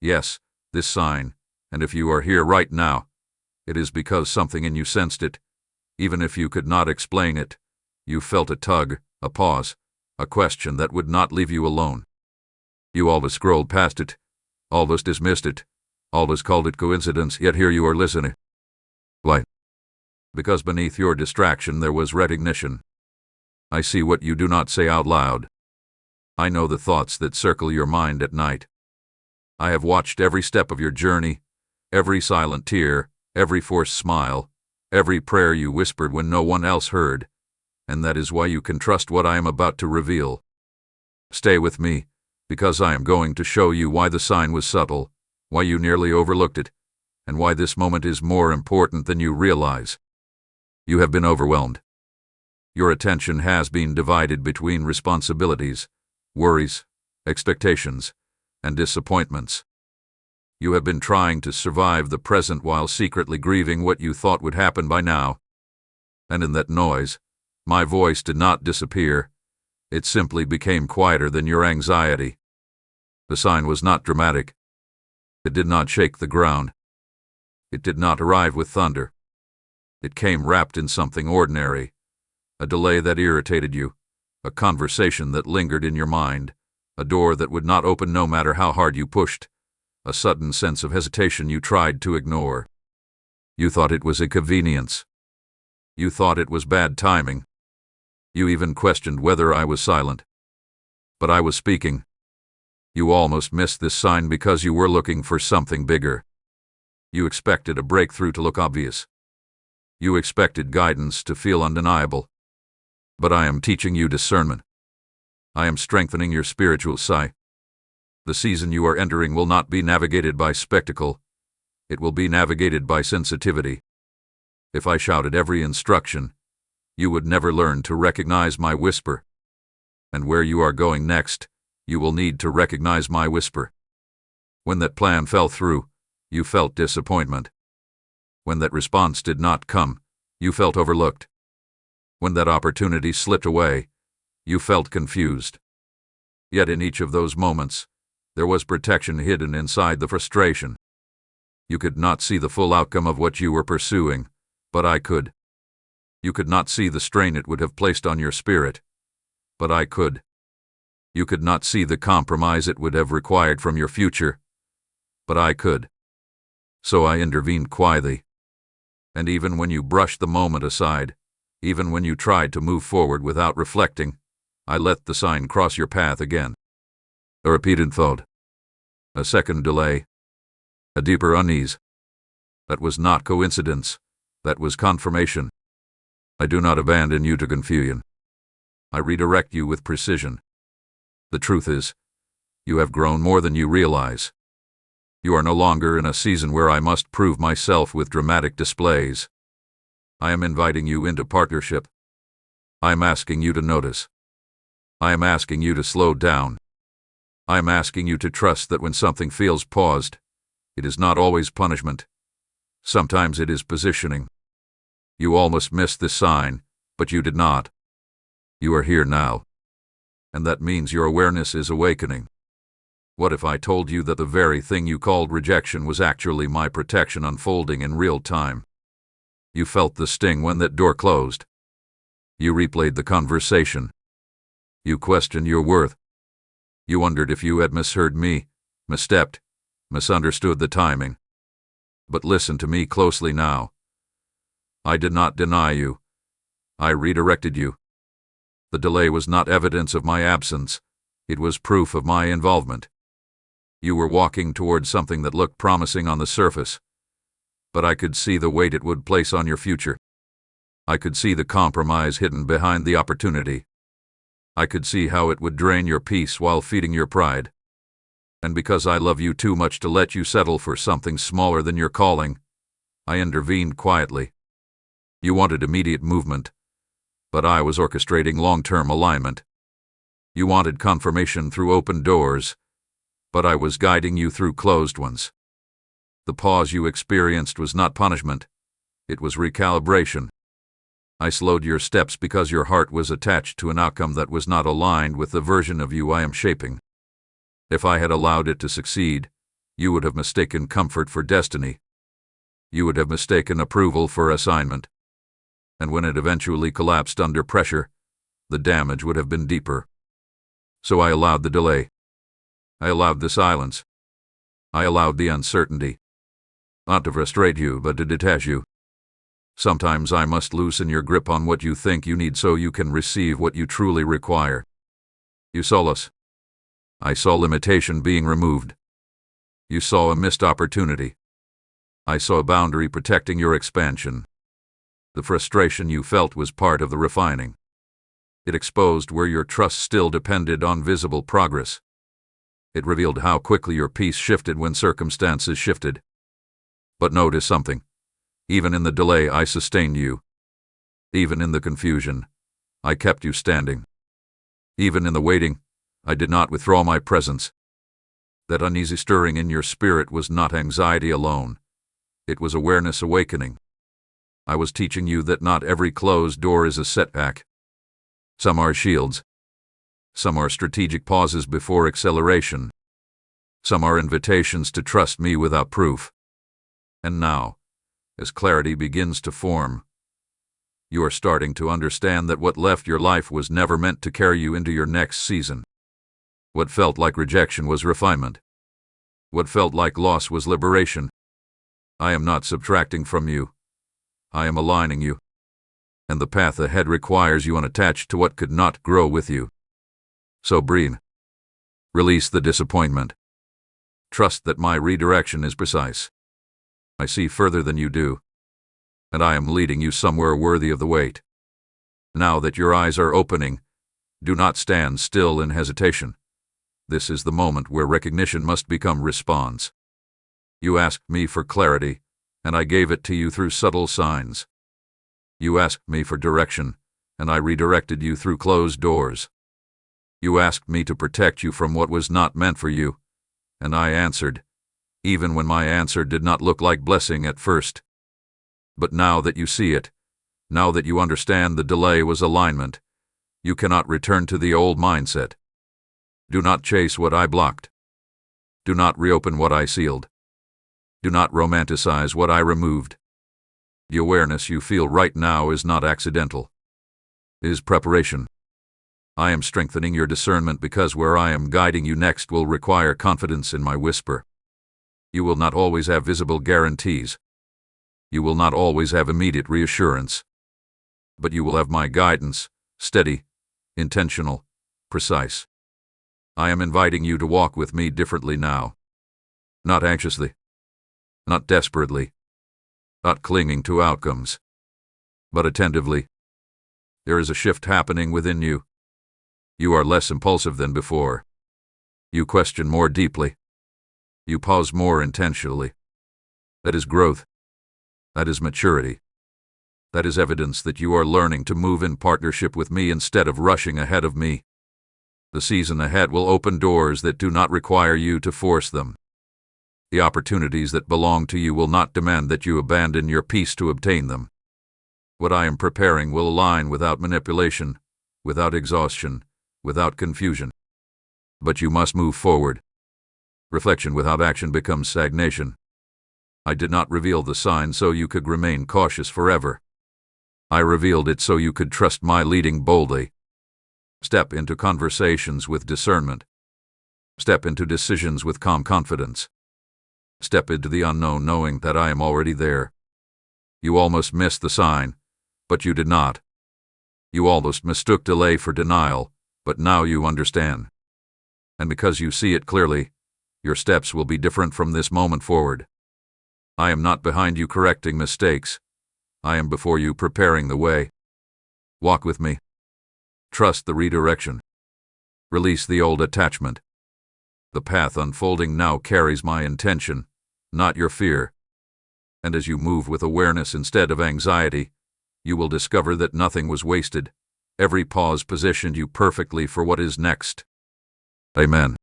Yes, this sign, and if you are here right now, it is because something in you sensed it. Even if you could not explain it, you felt a tug, a pause, a question that would not leave you alone. You always scrolled past it, always dismissed it, always called it coincidence, yet here you are listening. Why? Because beneath your distraction there was recognition. I see what you do not say out loud. I know the thoughts that circle your mind at night. I have watched every step of your journey, every silent tear, every forced smile, every prayer you whispered when no one else heard, and that is why you can trust what I am about to reveal. Stay with me, because I am going to show you why the sign was subtle, why you nearly overlooked it, and why this moment is more important than you realize. You have been overwhelmed. Your attention has been divided between responsibilities, worries, expectations, and disappointments. You have been trying to survive the present while secretly grieving what you thought would happen by now. And in that noise, my voice did not disappear. It simply became quieter than your anxiety. The sign was not dramatic. It did not shake the ground. It did not arrive with thunder. It came wrapped in something ordinary, a delay that irritated you, a conversation that lingered in your mind, a door that would not open no matter how hard you pushed, a sudden sense of hesitation you tried to ignore. You thought it was inconvenience. You thought it was bad timing. You even questioned whether I was silent. But I was speaking. You almost missed this sign because you were looking for something bigger. You expected a breakthrough to look obvious. You expected guidance to feel undeniable. But I am teaching you discernment. I am strengthening your spiritual sight. The season you are entering will not be navigated by spectacle. It will be navigated by sensitivity. If I shouted every instruction, you would never learn to recognize my whisper. And where you are going next, you will need to recognize my whisper. When that plan fell through, you felt disappointment. When that response did not come, you felt overlooked. When that opportunity slipped away, you felt confused. Yet in each of those moments, there was protection hidden inside the frustration. You could not see the full outcome of what you were pursuing, but I could. You could not see the strain it would have placed on your spirit, but I could. You could not see the compromise it would have required from your future, but I could. So I intervened quietly. And even when you brushed the moment aside, even when you tried to move forward without reflecting, I let the sign cross your path again. A repeated thought. A second delay. A deeper unease. That was not coincidence. That was confirmation. I do not abandon you to confusion. I redirect you with precision. The truth is, you have grown more than you realize. You are no longer in a season where I must prove myself with dramatic displays. I am inviting you into partnership. I am asking you to notice. I am asking you to slow down. I am asking you to trust that when something feels paused, it is not always punishment. Sometimes it is positioning. You almost missed this sign, but you did not. You are here now. And that means your awareness is awakening. What if I told you that the very thing you called rejection was actually my protection unfolding in real time? You felt the sting when that door closed. You replayed the conversation. You questioned your worth. You wondered if you had misheard me, misstepped, misunderstood the timing. But listen to me closely now. I did not deny you. I redirected you. The delay was not evidence of my absence. It was proof of my involvement. You were walking toward something that looked promising on the surface, but I could see the weight it would place on your future. I could see the compromise hidden behind the opportunity. I could see how it would drain your peace while feeding your pride. And because I love you too much to let you settle for something smaller than your calling, I intervened quietly. You wanted immediate movement, but I was orchestrating long-term alignment. You wanted confirmation through open doors, but I was guiding you through closed ones. The pause you experienced was not punishment. It was recalibration. I slowed your steps because your heart was attached to an outcome that was not aligned with the version of you I am shaping. If I had allowed it to succeed, You would have mistaken comfort for destiny. You would have mistaken approval for assignment. And when it eventually collapsed under pressure, the damage would have been deeper. So I allowed the delay. I allowed the silence. I allowed the uncertainty. Not to frustrate you, but to detach you. Sometimes I must loosen your grip on what you think you need so you can receive what you truly require. You saw us. I saw limitation being removed. You saw a missed opportunity. I saw a boundary protecting your expansion. The frustration you felt was part of the refining. It exposed where your trust still depended on visible progress. It revealed how quickly your peace shifted when circumstances shifted. But notice something. Even in the delay, I sustained you. Even in the confusion, I kept you standing. Even in the waiting, I did not withdraw my presence. That uneasy stirring in your spirit was not anxiety alone. It was awareness awakening. I was teaching you that not every closed door is a setback. Some are shields. Some are strategic pauses before acceleration. Some are invitations to trust me without proof. And now, as clarity begins to form, you are starting to understand that what left your life was never meant to carry you into your next season. What felt like rejection was refinement. What felt like loss was liberation. I am not subtracting from you. I am aligning you. And the path ahead requires you unattached to what could not grow with you. So breathe. Release the disappointment. Trust that my redirection is precise. I see further than you do, and I am leading you somewhere worthy of the wait. Now that your eyes are opening, do not stand still in hesitation. This is the moment where recognition must become response. You asked me for clarity, and I gave it to you through subtle signs. You asked me for direction, and I redirected you through closed doors. You asked me to protect you from what was not meant for you, and I answered, even when my answer did not look like blessing at first. But now that you see it, now that you understand the delay was alignment, you cannot return to the old mindset. Do not chase what I blocked. Do not reopen what I sealed. Do not romanticize what I removed. The awareness you feel right now is not accidental. It is preparation. I am strengthening your discernment because where I am guiding you next will require confidence in my whisper. You will not always have visible guarantees. You will not always have immediate reassurance. But you will have my guidance, steady, intentional, precise. I am inviting you to walk with me differently now. Not anxiously. Not desperately. Not clinging to outcomes. But attentively. There is a shift happening within you. You are less impulsive than before. You question more deeply. You pause more intentionally. That is growth. That is maturity. That is evidence that you are learning to move in partnership with me instead of rushing ahead of me. The season ahead will open doors that do not require you to force them. The opportunities that belong to you will not demand that you abandon your peace to obtain them. What I am preparing will align without manipulation, without exhaustion, without confusion. But you must move forward. Reflection without action becomes stagnation. I did not reveal the sign so you could remain cautious forever. I revealed it so you could trust my leading boldly. Step into conversations with discernment. Step into decisions with calm confidence. Step into the unknown knowing that I am already there. You almost missed the sign, but you did not. You almost mistook delay for denial, but now you understand. And because you see it clearly, your steps will be different from this moment forward. I am not behind you correcting mistakes. I am before you preparing the way. Walk with me. Trust the redirection. Release the old attachment. The path unfolding now carries my intention, not your fear. And as you move with awareness instead of anxiety, you will discover that nothing was wasted. Every pause positioned you perfectly for what is next. Amen.